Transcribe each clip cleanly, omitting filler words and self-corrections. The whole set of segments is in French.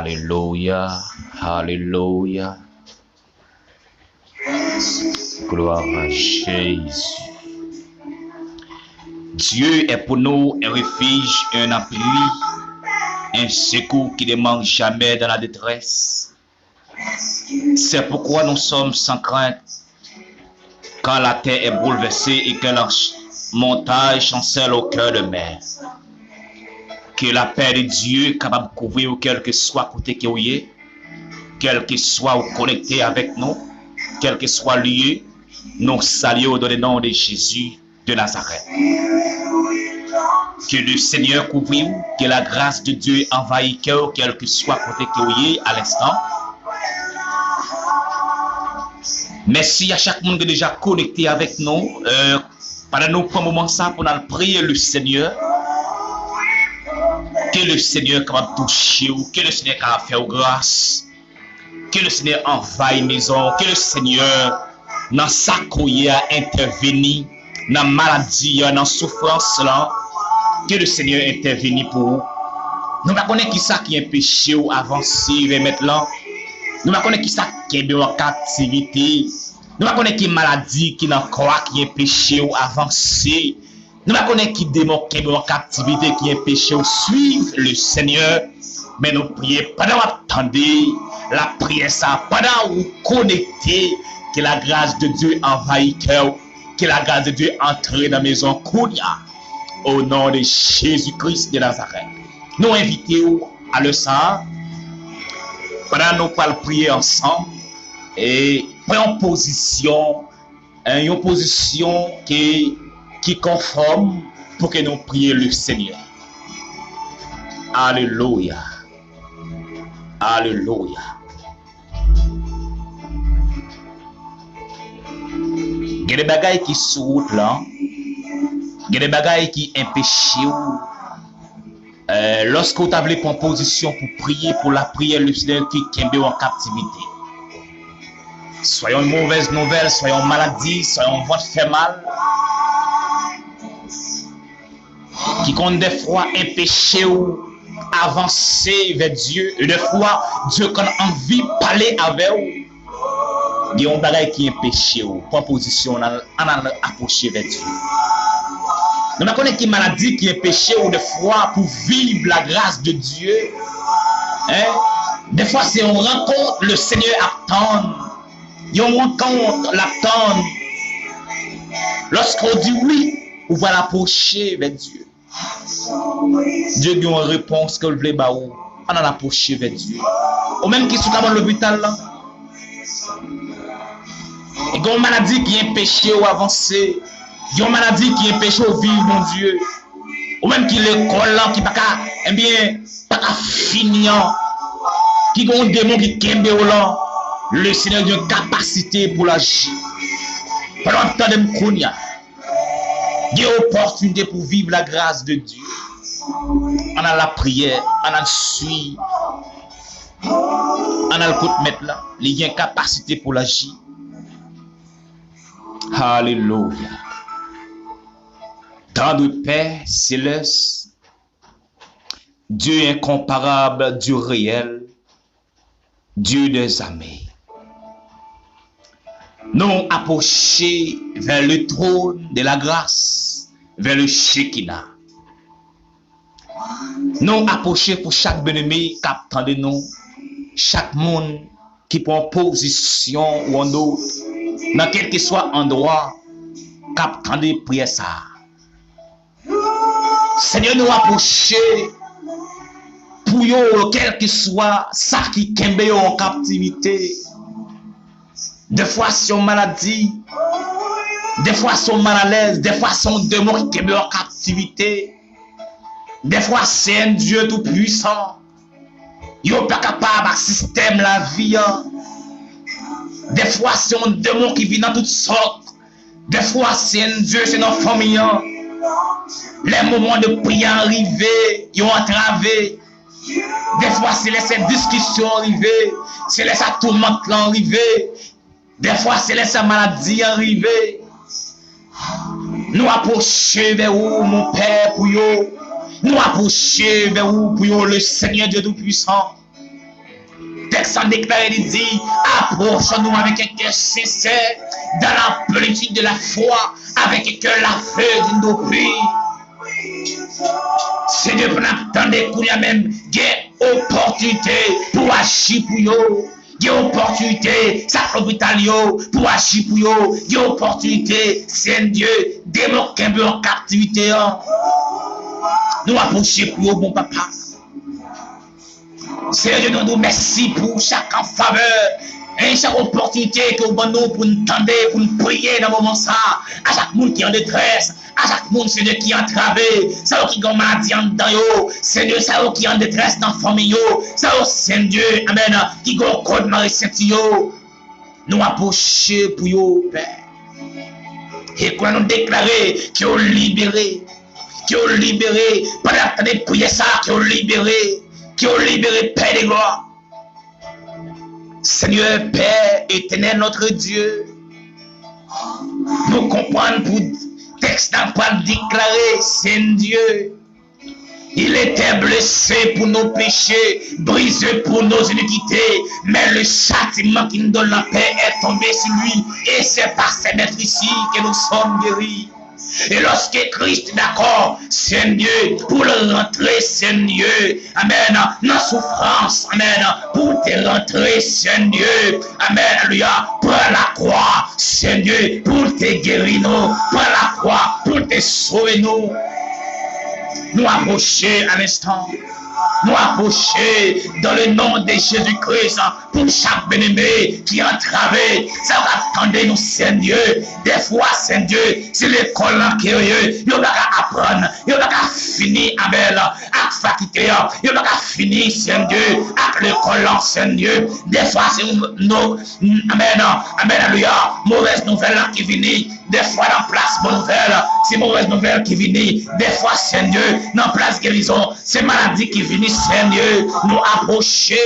Alléluia, Alléluia. Gloire à Jésus. Dieu est pour nous un refuge, un appui, un secours qui ne manque jamais dans la détresse. C'est pourquoi nous sommes sans crainte quand la terre est bouleversée et que la montagne chancelle au cœur de mer. Que la paix de Dieu capable de couvrir quel que soit côté que vous êtes, quel que soit connecté avec nous, quel que soit lieu, nous saluons dans le nom de Jésus de Nazareth. Que le Seigneur couvre vous, que la grâce de Dieu envahit cœur, quel que soit côté que vous êtes à l'instant. Merci à chaque monde qui est déjà connecté avec nous. Pendant nous prendre un moment ça pour nous prier le Seigneur. Que le Seigneur capable toucher vous, que le Seigneur capable faire grâce, que le Seigneur envahit maison, que le Seigneur dans sa courrier intervenir, dans la maladie, dans la souffrance là, que le Seigneur intervenir pour vous. Nous ne connaissons pas qui ça qui est péché ou avancer vers maintenant. Nous ne connaissons pas qui ça qui est en captivité. Nous ne connaissons pas qui maladie qui dans corps qui est péché ou avancer. Nous ne connaissons pas qui démon qui est en captivité qui est péché ou suivre le Seigneur. Mais nous prions pendant que vous attendez la prière ça, pendant que vous connectez, que la grâce de Dieu envahit cœur, que la grâce de Dieu entre dans la maison Kounia. Au nom de Jésus-Christ de Nazareth. Nous invitons à le sang. Pendant nous parlons prier ensemble et prenons position, une position qui conforme pour que nous prions le Seigneur. Alléluia. Alléluia. Il y a des bagailles qui sont sur route là. Il y a des bagailles qui empêchent. Lorsque vous avez pris position pour prier pour la prière, le Seigneur qui est en captivité. Soyons une mauvaise nouvelle, soyons maladie, soyons ventre fait mal. Qui compte des fois empêcher ou avancer vers Dieu. Et des fois, Dieu quand envie de parler avec vous. Il y a un bagage qui empêche ou prendre position en approcher vers Dieu. Nous ne connaissons pas qui maladie qui empêche ou des fois pour vivre la grâce de Dieu. Des fois, c'est une rencontre, le Seigneur attend. Il y a une rencontre, l'attend. Lorsqu'on dit oui, on va l'approcher vers Dieu. Dieu dit une réponse que vous voulez, on a l'approcher vers Dieu. Ou même qui sont dans l'hôpital là. Il y a une maladie qui empêche ou avancer. Il y a une maladie qui empêche ou vivre, mon Dieu. Ou même qui l'école là, qui pas finir. Qui a un démon qui kembe là. Le Seigneur a une capacité pour l'agir. Pendant le temps de Mkounia, il y a une opportunité pour vivre la grâce de Dieu. On a la prière, on a le suivi, on a le coup de mettre là. Il y a une capacité pour l'agir. Alléluia. Dans notre Père céleste, Dieu incomparable, Dieu réel, Dieu des armées. Nous approcher vers le trône de la grâce, vers le Shekinah. Nous approcher pour chaque bien-aimé qui attend de nous, chaque monde qui prend position ou en autre, dans quel que soit endroit, qui attend de prier ça. Seigneur, nous approcher pour yo, quel que soit ça qui kembe en captivité. Des fois, c'est une maladie. Des fois, c'est mal à l'aise. Des fois, c'est un démon qui est en captivité. Des fois, c'est un Dieu tout puissant. Il n'est pas capable de système la vie. Des fois, c'est un démon qui vit dans toutes sortes. Des fois, c'est un Dieu, c'est notre famille. Les moments de prière arrivés, ils ont entravé. Des fois, c'est les discussions arrivées. C'est les tourments arrivés. Des fois, c'est les maladies arrivées. Nous approchons vers vous, mon Père, pour vous. Nous approchons vers vous, pour vous, le Seigneur Dieu Tout-Puissant. texte déclaré, il dit, approchons-nous avec un cœur sincère, dans la plénitude de la foi, avec un cœur l'aveugle de nos pays. Seigneur, pour n'attendre qu'on y a même des opportunités pour agir pour eux. Il y a opportunité, ça l'hôpital pour agir pour eux. Il y a opportunité, Saint-Dieu, démoquer un peu en captivité. Nous approcher pour eux, bon papa. Seigneur, nous nous merci pour chaque faveur. Et chaque opportunité que vous nous pour nous tendre, pour nous prier dans le moment ça, à chaque monde qui est en détresse, à chaque monde, Seigneur, qui est entravé, ça qui a maladie en dedans, Seigneur, ça qui est en détresse dans la famille, ça Seigneur, amen, qui a un code Marie Saint-Yo, nous approcher pour vous, Père. Et quand nous déclarer qu'ils ont libéré, pendant que nous prions ça, qu'ils ont libéré, Père de gloire. Seigneur, Père éternel, notre Dieu, nous comprenons pour texte n'a pas déclaré, Saint-Dieu, il était blessé pour nos péchés, brisé pour nos iniquités, mais le châtiment qui nous donne la paix est tombé sur lui, et c'est par ses maîtres ici que nous sommes guéris. Et lorsque Christ est d'accord, Seigneur, pour le rentrer, Seigneur, amen, dans la souffrance, amen, pour te rentrer, Seigneur, amen, alléluia, pour la croix, Seigneur, pour te guérir, nous, pour la croix, pour te sauver, nous approcher à l'instant. Nous approcher dans le nom de Jésus-Christ pour chaque bien-aimé qui est entravé. Ça va attendre nous, Seigneur. Des fois, Seigneur, c'est l'école qui est il va apprendre, il va finir avec la faculté, il va finir, Seigneur, avec l'école, Seigneur. Des fois, c'est nos, amen, alléluia, mauvaise nouvelle qui vient. Des fois, dans place bonne nouvelle, c'est mauvaise nouvelle qui vient. Des fois, Seigneur, dans place guérison, c'est maladie qui vient, Seigneur. Nous approcher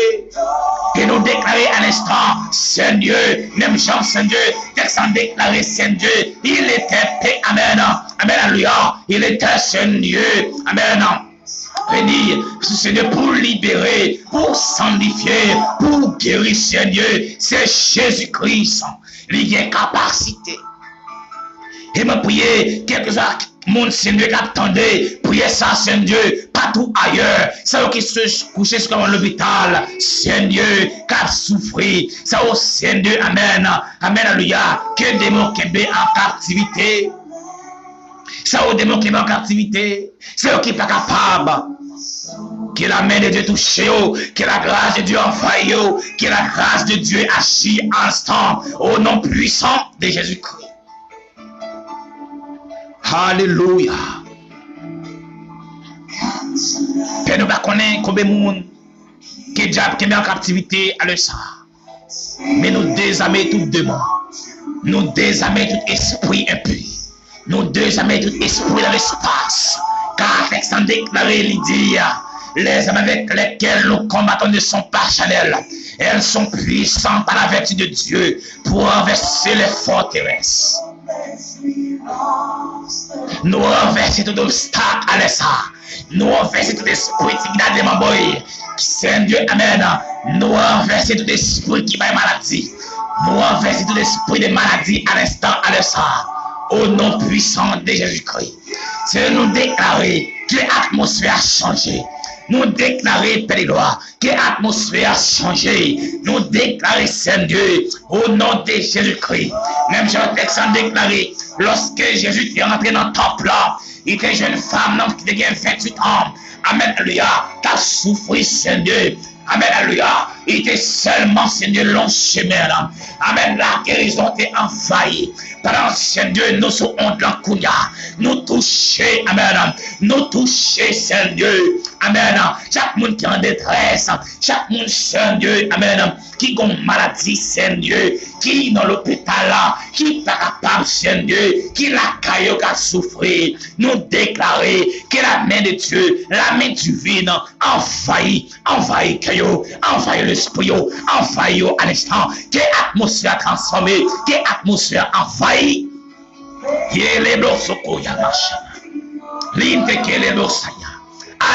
et nous déclarer à l'instant, Seigneur, même Jean, Seigneur, texte en déclaré, Seigneur, il était paix, amen, amen, alléluia, il était Seigneur, amen. Venir, Seigneur, pour libérer, pour sanctifier, pour guérir, Seigneur, c'est Jésus-Christ, il y a capacité. Et me prier, quelques mon Seigneur qui attendait, priez ça, Seigneur, partout ailleurs. Ça qui se coucher sur l'hôpital, Seigneur, qui a souffert. Ça au Seigneur, amen, amen, alléluia, que démon qui est en captivité. Ça au démon qui est en captivité. C'est qui n'est pas capable. Que la main de Dieu touche, que la grâce de Dieu envahit, que la grâce de Dieu agit en instant, au nom puissant de Jésus-Christ. Alléluia. Père, nous ne connaissons pas combien de monde qui est en captivité à ça. Mais nous désarmer tout démon. Nous désarmer tout esprit impur. Nous désarmer tout esprit dans l'espace. Car avec sans déclarer l'idée, les âmes avec lesquelles nous combattons ne sont pas charnelles. Elles sont puissantes par la vertu de Dieu pour renverser les forteresses. Nous renverser tout obstacle à l'essa. Nous renverser tout esprit qui a des mamboy. Seigneur, amen. Nous renverser tout esprit qui va maladie. Nous renverser tout esprit de maladie à l'instant à l'essa. Au nom puissant de Jésus-Christ. C'est nous déclarer que l'atmosphère a changé. Nous déclarer, Père de gloire, que l'atmosphère a changé. Nous déclarer, Seigneur, au nom de Jésus-Christ. Même Jean-Texte a déclaré, lorsque Jésus est rentré dans le temple, il était une jeune femme qui avait 28 ans. Amen, alléluia, qui a souffert, Seigneur. Amen, alléluia. Il était seulement, Seigneur, long chemin. Amen, la guérison était envahie. Pendant, Seigneur, nous sommes en Kouya. Nous toucher, amen. Nous toucher, Seigneur. Amen. Chaque monde qui est en détresse. Chaque monde, Seigneur, amen. Qui a une maladie, Seigneur. Qui est dans l'hôpital là. Qui n'est pas capable, Seigneur. Qui la caillou qui a souffert. Nous déclarer que la main de Dieu, la main divine, envahit caillou, envahit l'esprit, envahit à l'instant. Que l'atmosphère transformée, que l'atmosphère envahit.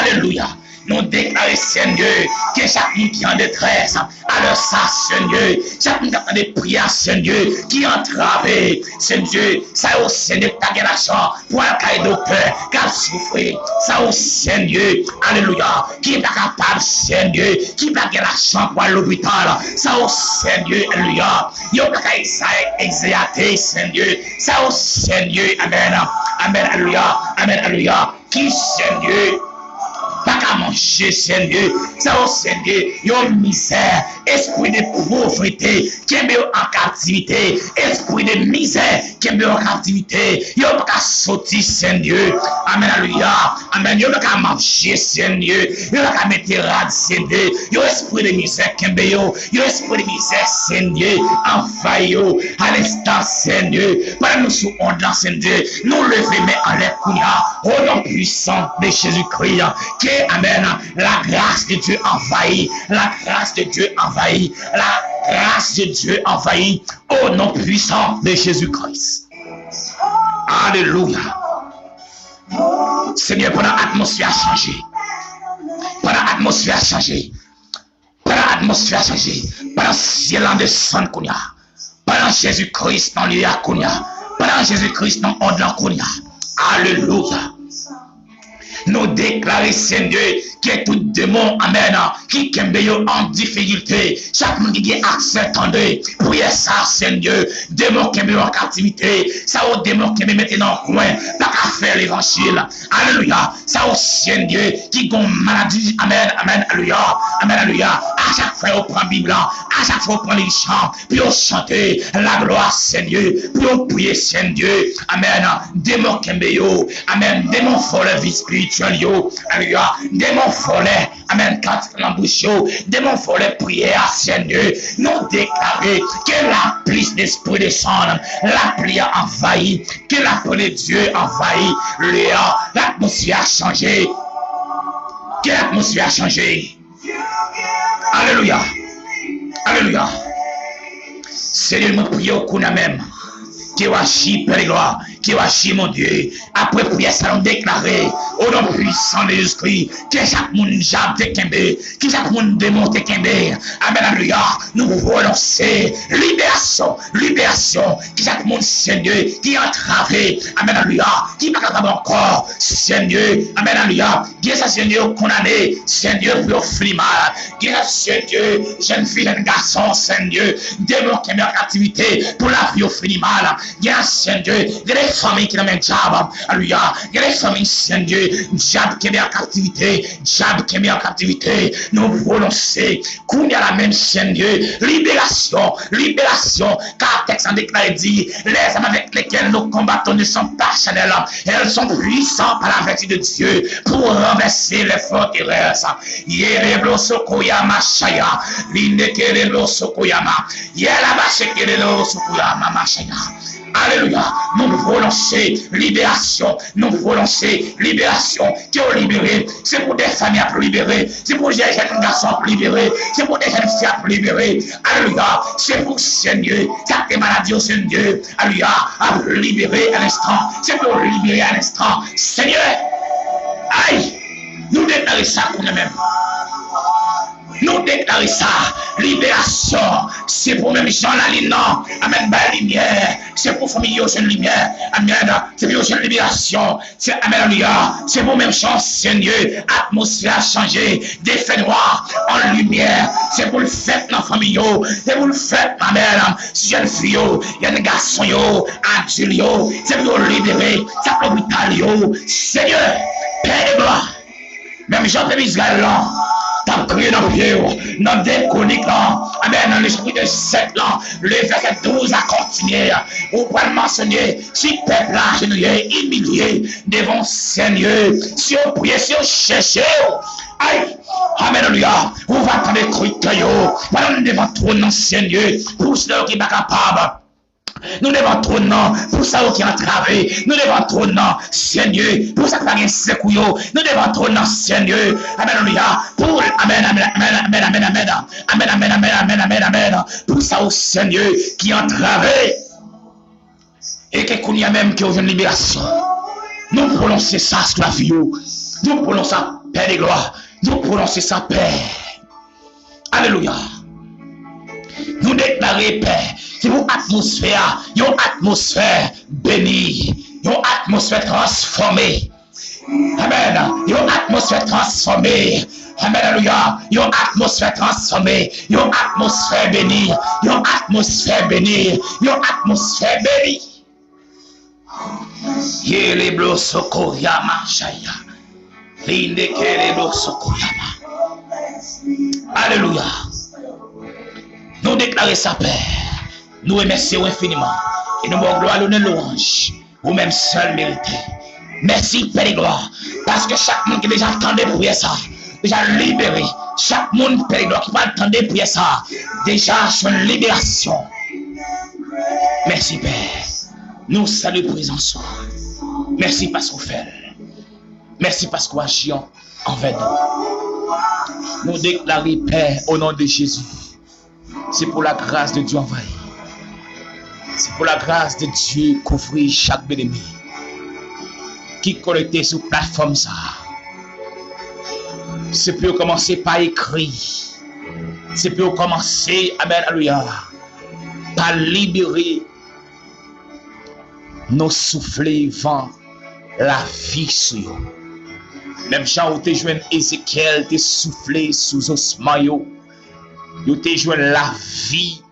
Alléluia. nous déclarons, Seigneur, que chaque monde qui est en détresse, alors ça, Seigneur, chaque monde qui a des prières, Seigneur, qui est entravé, Seigneur, ça au Seigneur, qui a l'argent pour un cahier de peur, qui a souffert, ça au Seigneur, alléluia, qui n'est pas capable, Seigneur, qui n'a pas l'argent pour aller à l'hôpital, ça au Seigneur, alléluia, il n'y a pas qu'à exéater, Seigneur, ça au Seigneur, amen, amen, alléluia, amen, alléluia, qui, Seigneur, pas qu'à manger, Seigneur, ça au Seigneur, il y a une misère, esprit de pauvreté, qui est en captivité, esprit de misère, qui est en captivité, il y a pas qu'à sortir, Seigneur, amen, alléluia, amen, il y a pas qu'à manger, Seigneur, il y a pas qu'à mettre rad, Seigneur, il y a esprit de misère, qui est il y a esprit de misère, Seigneur, envahi, à l'instant, Seigneur, par nous sous onde, Seigneur, nous lever, mais en l'air, au nom puissant de Jésus-Christ, qui amen, la grâce de Dieu envahit, la grâce de Dieu envahit, la grâce de Dieu envahit au nom puissant de Jésus-Christ. Alléluia. Seigneur, pendant l'atmosphère a changé, pendant l'atmosphère a changé, pendant l'atmosphère a changé, pendant le ciel en descend, pendant Jésus-Christ dans l'île, pendant Jésus-Christ dans l'ordre, alléluia. Nous déclarons, Seigneur, que tout démon, amen, qui est en difficulté, chaque monde qui a accès, attendez, priez ça, Seigneur, démon qui est en captivité, ça au démon qui est maintenant dans le coin, pas qu'à faire l'évangile, alléluia, ça au Seigneur, qui a une maladie, amen, amen, alléluia, amen, alléluia, à chaque fois on prend la Bible, à chaque fois on prend les chants, puis on chante la gloire, Seigneur, puis on prie, Seigneur, amen, démon qui est amen, démon folle vie spirituelle, alléluia, démon follet, amen, quand l'embouche, démon follet, prière, Seigneur, nous déclarer que la pluie d'esprit descend, la pluie a envahi, que la parole de Dieu envahit, l'atmosphère a changé, que l'atmosphère a changé, alléluia, alléluia, Seigneur, nous prions au même, qui va chier, Père de gloire, qui va chier, mon Dieu. Après prière, ça nous déclarer au nom puissant de Jésus-Christ, que chaque monde jabe de Kembe, que chaque monde démonte Kembe. Amen, alléluia. Nous prononcer libération, libération, que chaque monde, Seigneur, qui est entravé, amen, alléluia, qui n'est pas capable encore, Seigneur, amen, alléluia, qui est ça, Seigneur, condamné, Seigneur, pour finir mal, qui est ça, Seigneur, jeune fille, jeune garçon, Seigneur, démon qui est en captivité, pour la vie, finir mal. Il y a un Seigneur, il y a des familles qui ont un diable, alléluia, il y a des familles, Seigneur, diable qui est en captivité, diable qui est en captivité, nous prononcer, qu'on y a la même Seigneur, libération, libération, car texte en déclaré dit, les âmes avec lesquelles nous combattons ne sont pas charnelles, elles sont puissantes par la vertu de Dieu pour renverser les forteresses. Yereblo sokoyama shaya, linekelelo sokoyama, yelabashekelelo sokoyama mashaya. Alléluia, nous prononcer libération, nous prononcer libération, qui ont libéré, c'est pour des familles à libérer, c'est pour des jeunes garçons à libérer, c'est pour des jeunes filles à libérer, alléluia, c'est pour Seigneur, chaque maladie au Seigneur, alléluia, à libérer à l'instant, c'est pour libérer à l'instant, Seigneur, aïe, nous déclarons ça pour nous-mêmes. Nous déclarons ça, libération, c'est pour même Jean la ligne, amen, la lumière, c'est pour famille une lumière, amen, c'est pour une libération, c'est amen, alléluia, c'est pour même Jean, Seigneur, atmosphère a changé, des faits noirs en lumière, c'est pour le fait dans la famille, c'est pour le fait, ma mère, jeune fille, il y a des garçons, adultes, c'est pour libérer, c'est pour l'hôpital, Seigneur, Père de gloire, même Jean de Israël, t'as crié dans le pied, dans des chroniques là, amen, dans l'esprit de 7 là, le verset 12 a continué, vous pouvez mentionner, si peuple là, genouillé, humilié, devant Seigneur, si on prie, si on cherche, aïe, amen, alléluia, vous va attendre crier, voilà, nous devons trôner Seigneur, pour ceux qui sont capables. Nous devons trôner pour ça qui est entravé. Nous devons trôner, Seigneur, pour ça qui est secoué. Nous devons trôner, Seigneur. Amen, alléluia. Pour amen, amen, amen, amen, amen, amen, amen, amen, amen, amen, amen, amen. Pour ça, au Seigneur, qui est entravé. Et qu'il y a même qui a une libération. Nous prononçons ça sur la vie. Nous prononçons ça, Père de gloire. Nous prononçons sa paix. Alléluia. Nous déclarons paix. C'est une atmosphère bénie, une atmosphère transformée. Amen. Une atmosphère transformée. Amen. Alléluia. Une atmosphère transformée. Une atmosphère bénie. Une atmosphère bénie. Une atmosphère bénie. Yele blosoko yama shaya. Linde kele blosoko yama. Alléluia. Nous déclarons sa paix. Nous remercions infiniment. Et nous vous gloire, l'honneur, louange. Vous-même seul méritez. Merci, Père de gloire. Parce que chaque monde qui déjà attendait pour ça, déjà libéré. Chaque monde, Père de gloire, qui va attendre pour ça, déjà sur une libération. Merci, Père. Nous saluons présence. Merci parce que vous faites. Merci parce que vous agissez envers nous. Nous déclarons Père au nom de Jésus. C'est pour la grâce de Dieu envahi. C'est pour la grâce de Dieu qu'offrir chaque bien-aimé qui connecté sur plateforme ça. C'est pour commencer par écrire. C'est pour commencer, amen, alléluia, par libérer nos soufflets vent la vie sur eux. Même Jean où tu joué Ézéchiel, tu soufflé sous osman yo. Yo tu joué la vie.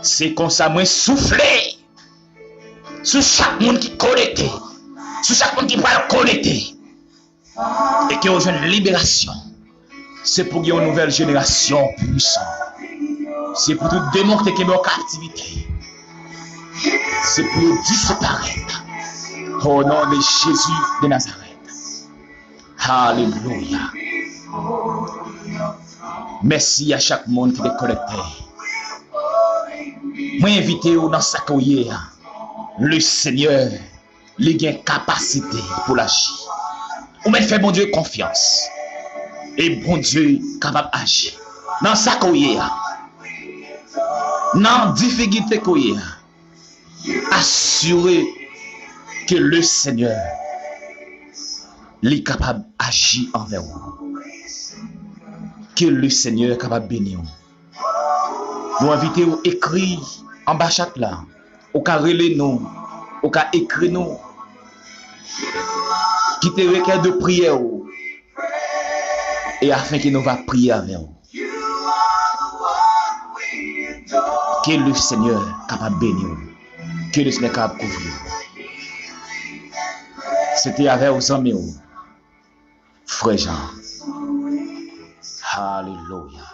C'est comme ça moi souffler sur chaque monde qui connecté, sur chaque monde qui va connecter et qui a une libération. C'est pour une nouvelle génération puissante. C'est pour tout démontrer qu'il y a une captivité. C'est pour disparaître au nom de Jésus de Nazareth. Alléluia. Merci à chaque monde qui est connecté. Moi invité dans sa carrière. Le Seigneur, il a une capacité pour l'agir. Ou même fait bon Dieu confiance. Et bon Dieu capable d'agir. Dans sa carrière. Dans difficulté carrière. Assurez que le Seigneur est capable d'agir envers vous. Que le Seigneur est capable de bénir. Nous invitons à écrire en bas chat là. Au cas relais nous. Au cas écrire nous. Qui te requiert de prière. Et afin que nous va prier avec vous. Que le Seigneur est capable de bénir. Que le Seigneur est capable de couvrir. C'était avec vos amis. Frère Jean. Alléluia.